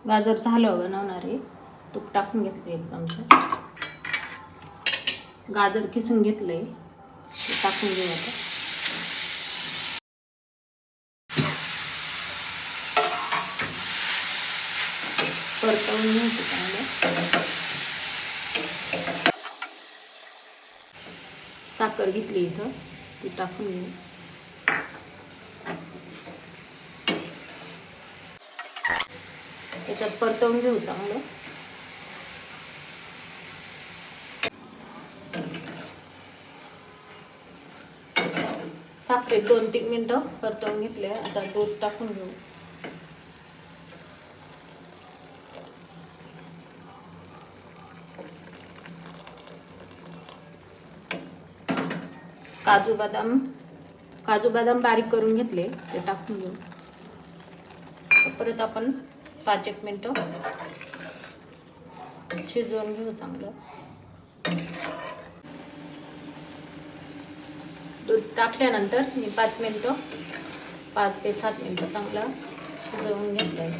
गाजरचा हलवा बनवणार आहे. तूप टाकून घेतलं 1 चमचा. गाजर किसून घेतलंय, ते टाकून घेऊ आता. परतवून घ्यायचं चांगलं. साखर घेतली इथं, ती टाकून घेऊ. त्याच्यात परतवून घेऊ चांगलं. साखरेत 2-3 मिनिटं परतवून घेतले. आता दूध टाकून घेऊ. काजू बदाम बारीक करून घेतले, ते टाकून घेऊ. परत आपण 5-1 मिनिटं शिजवून घेऊ चांगलं. दूध टाकल्यानंतर मी 5 ते 7 मिनिटं चांगलं शिजवून घेतलंय.